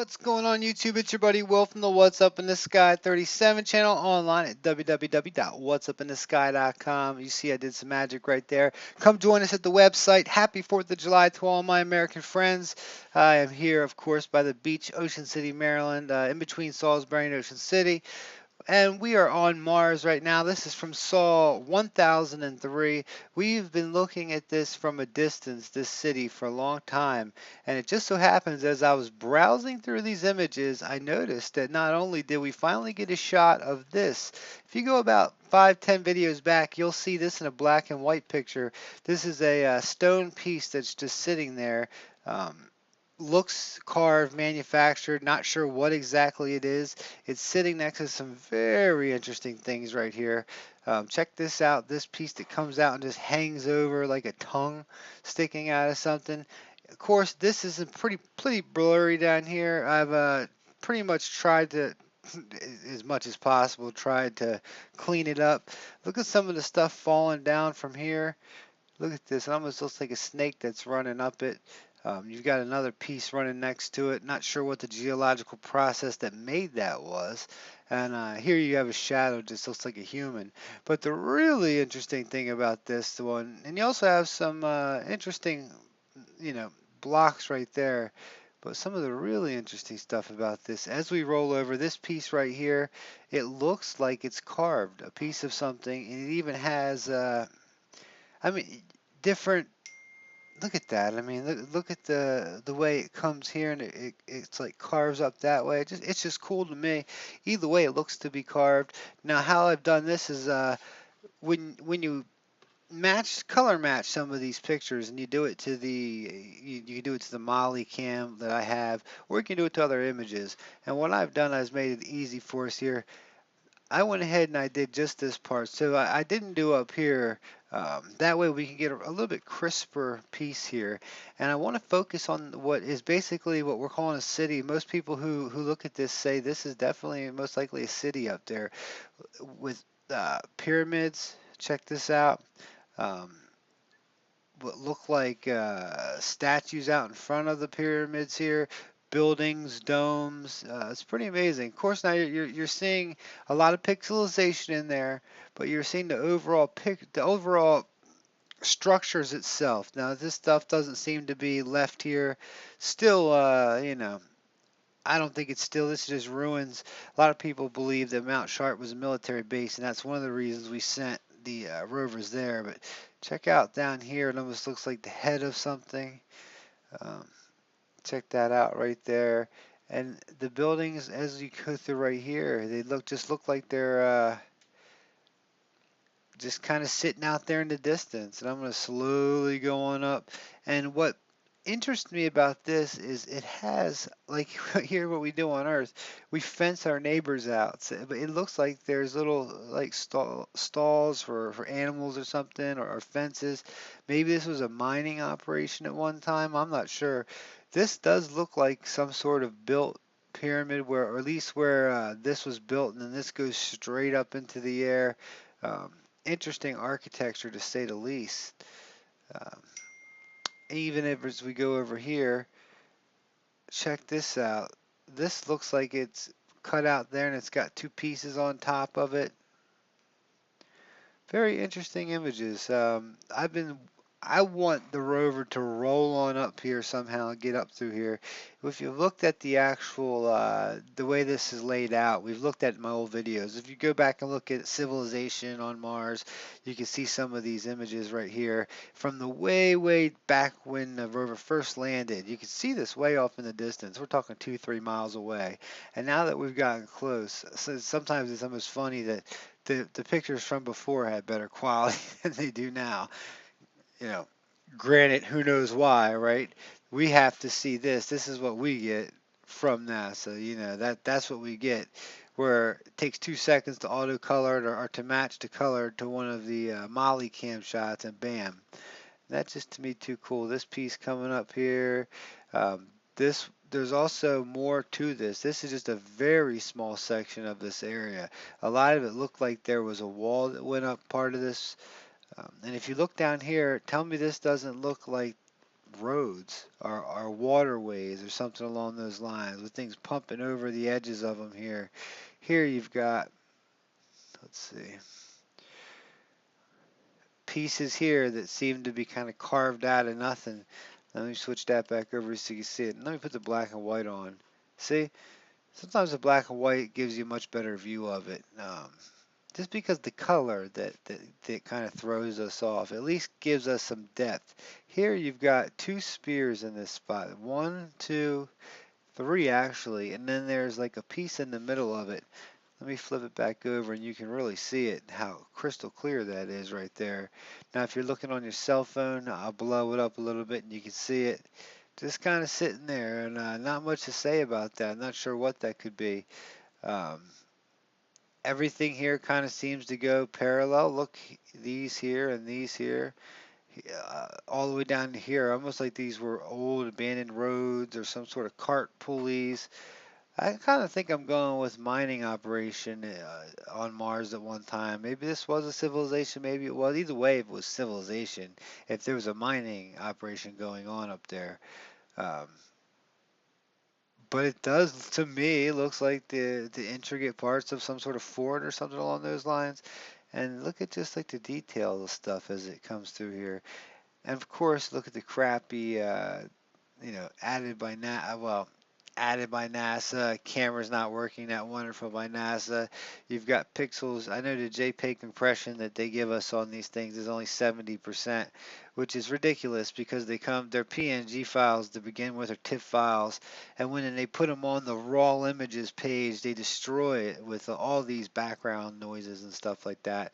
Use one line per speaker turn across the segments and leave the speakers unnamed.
What's going on YouTube? It's your buddy Will from the What's Up in the Sky 37 channel, online at www.whatsupinthesky.com. You see I did some magic right there. Come join us at the website. Happy 4th of July to all my American friends. I am here, of course, by the beach, Ocean City, Maryland, in between Salisbury and Ocean City. And we are on Mars right now. This is from Saw 1003. We've been looking at this from a distance, this city, for a long time. And it just so happens, as I was browsing through these images, I noticed that not only did we finally get a shot of this, if you go about 5, 10 videos back, you'll see this in a black and white picture. This is a stone piece that's just sitting there. Looks carved, manufactured, not sure what exactly it is. It's sitting next to some very interesting things right here. Check this out, this piece that comes out and just hangs over like a tongue sticking out of something. Of course, this is pretty blurry down here. I've pretty much tried to, as much as possible, tried to clean it up. Look at some of the stuff falling down from here. Look at this. It almost looks like a snake that's running up it. You've got another piece running next to it. Not sure what the geological process that made that was. And here you have a shadow, just looks like a human. But the really interesting thing about this one, and you also have some interesting, you know, blocks right there. But some of the really interesting stuff about this, as we roll over this piece right here, it looks like it's carved, a piece of something, and it even has, I mean, different. Look at that. I mean, look at the way it comes here and it's like carves up that way. It's just cool to me. Either way, it looks to be carved. Now, how I've done this is when you color match some of these pictures and you do it to you can do it to the Molly cam that I have, or you can do it to other images. And what I've done is made it easy for us here. I went ahead and I did just this part. So I didn't do up here. That way we can get a little bit crisper piece here. And I want to focus on what is basically what we're calling a city. Most people who look at this say this is definitely most likely a city up there with pyramids. Check this out. Um, what look like statues out in front of the pyramids here, buildings, domes. It's pretty amazing. Of course, now you're seeing a lot of pixelization in there, but you're seeing the overall structures itself. Now, this stuff doesn't seem to be left here. Still, I don't think it's still. This is just ruins. A lot of people believe that Mount Sharp was a military base, and that's one of the reasons we sent the rovers there. But check out down here. It almost looks like the head of something. Um, Check that out right there. And the buildings, as you go through right here, they look like they're just kind of sitting out there in the distance. And I'm going to slowly go on up. And what interests me about this is it has, like here what we do on Earth, we fence our neighbors out. But it looks like there's little like stalls for animals or something, or fences. Maybe this was a mining operation at one time. I'm not sure. This does look like some sort of built pyramid, where, or at least where this was built, and then this goes straight up into the air. Um, Interesting architecture to say the least. Um, Even if as we go over here, check this out. This looks like it's cut out there and it's got two pieces on top of it. Very interesting images. I want the rover to roll on up here somehow and get up through here. If you've looked at the actual, the way this is laid out, we've looked at my old videos. If you go back and look at civilization on Mars, you can see some of these images right here from the way back when the rover first landed. You can see this way off in the distance. We're talking 2, 3 miles away. And now that we've gotten close, so sometimes it's almost funny that the pictures from before had better quality than they do now. You know, granted, who knows why, right? We have to see this. This is what we get from NASA. That's what we get. Where it takes 2 seconds to auto color it, or to match the color to one of the Molly cam shots, and bam. That's just to me too cool. This piece coming up here. There's also more to this. This is just a very small section of this area. A lot of it looked like there was a wall that went up part of this. And if you look down here, tell me this doesn't look like roads or waterways or something along those lines with things pumping over the edges of them here. Here you've got, let's see, pieces here that seem to be kind of carved out of nothing. Let me switch that back over so you can see it. And let me put the black and white on. See, sometimes the black and white gives you a much better view of it. Just because the color that kind of throws us off, at least gives us some depth. Here you've got two spears in this spot. One, two, three actually, and then there's like a piece in the middle of it. Let me flip it back over and you can really see it, how crystal clear that is right there. Now if you're looking on your cell phone, I'll blow it up a little bit and you can see it just kind of sitting there, and not much to say about that. I'm not sure what that could be. Um, Everything here kind of seems to go parallel. Look, these here and these here, all the way down to here, almost like these were old abandoned roads or some sort of cart pulleys. I kind of think I'm going with mining operation on Mars at one time. Maybe this was a civilization, maybe it was. Either way, it was civilization. If there was a mining operation going on up there. Um, but it does, to me, it looks like the intricate parts of some sort of fort or something along those lines. And look at just like the detail of stuff as it comes through here. And of course, look at the crappy, added by added by NASA. Camera's not working that wonderful by NASA. You've got pixels. I know the JPEG compression that they give us on these things is only 70%, which is ridiculous because they're PNG files to begin with, or TIFF files, and when they put them on the raw images page, they destroy it with all these background noises and stuff like that.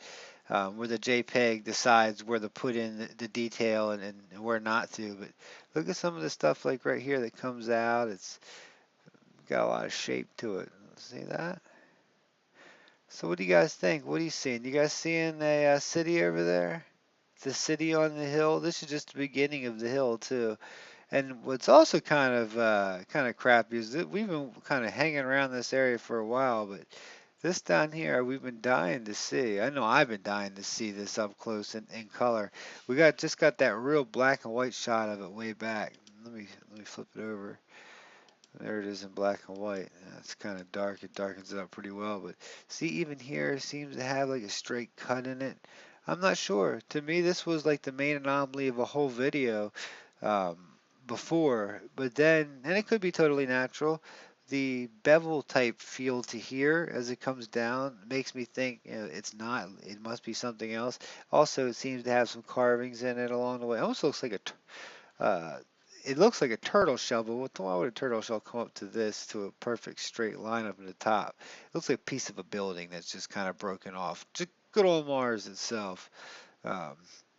Where the JPEG decides where to put in the detail and where not to. But look at some of the stuff like right here that comes out. It's got a lot of shape to it. See that? So what do you guys think? What are you seeing? You guys seeing a city over there? The city on the hill. This is just the beginning of the hill too. And what's also kind of crappy is that we've been kind of hanging around this area for a while, but this down here we've been dying to see. I know I've been dying to see this up close in color. We just got that real black and white shot of it way back. Let me flip it over. There it is in black and white. It's kind of dark. It darkens it up pretty well. But see, even here it seems to have like a straight cut in it. I'm not sure. To me, this was like the main anomaly of a whole video um, before. But then, and it could be totally natural, the bevel type feel to here as it comes down makes me think, it's not. It must be something else. Also, it seems to have some carvings in it along the way. It almost looks like uh, it looks like a turtle shell, but why would a turtle shell come up to this to a perfect straight line up in the top? It looks like a piece of a building that's just kind of broken off. Just good old Mars itself. Um,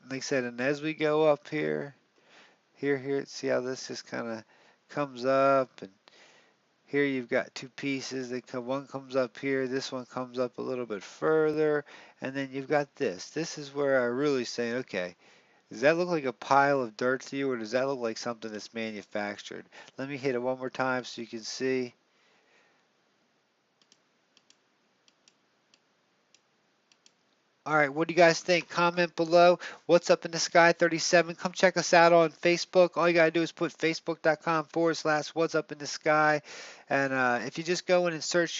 like I said, and as we go up here, see how this just kind of comes up, and here you've got two pieces. One comes up here, this one comes up a little bit further, and then you've got this. This is where I really say, okay, does that look like a pile of dirt to you, or does that look like something that's manufactured? Let me hit it one more time so you can see. All right, what do you guys think? Comment below. What's up in the sky 37? Come check us out on Facebook. All you got to do is put facebook.com/, what's up in the sky. And if you just go in and search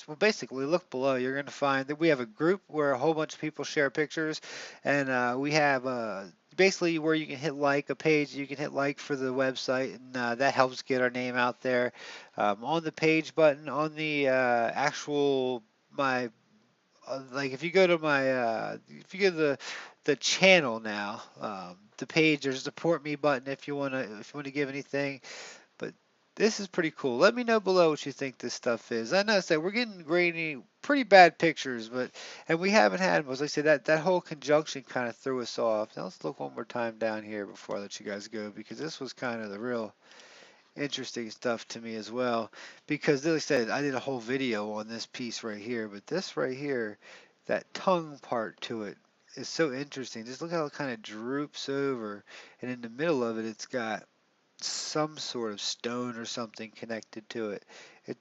well, basically look below, you're going to find that we have a group where a whole bunch of people share pictures. And we have basically where you can hit like, a page you can hit like for the website. And that helps get our name out there. On the page button, on the actual, my like if you go to if you go to the channel now, the page, there's a support me button if you want to give anything. But this is pretty cool. Let me know below what you think this stuff is. I know that we're getting grainy, pretty bad pictures, and we haven't had them. As I said, that whole conjunction kind of threw us off. Now let's look one more time down here before I let you guys go, because this was kind of the real interesting stuff to me as well, because like I said, I did a whole video on this piece right here, but this right here, that tongue part to it is so interesting. Just look how it kind of droops over, and in the middle of it, it's got some sort of stone or something connected to it. And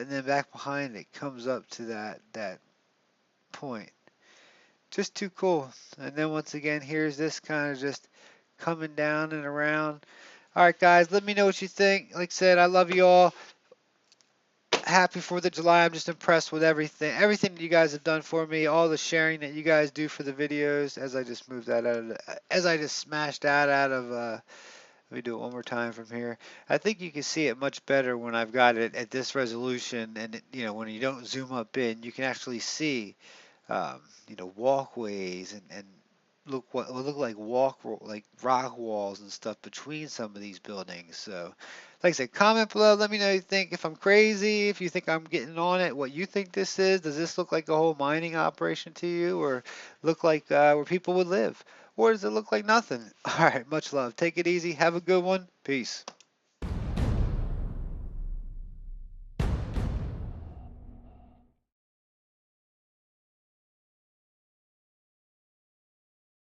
then back behind it comes up to that point. Just too cool. And then once again, here's this kind of just coming down and around. All right, guys, let me know what you think. Like I said, I love you all. Happy 4th of July. I'm just impressed with everything that you guys have done for me, all the sharing that you guys do for the videos. As I just moved that out of, as I just smashed that out of, let me do it one more time from here. I think you can see it much better when I've got it at this resolution, and when you don't zoom up in, you can actually see, walkways and look what look like like rock walls and stuff between some of these buildings. So, like I said, comment below. Let me know what you think. If I'm crazy, if you think I'm getting on it, what you think this is. Does this look like a whole mining operation to you, or look like where people would live? Or does it look like nothing? All right, much love. Take it easy. Have a good one. Peace.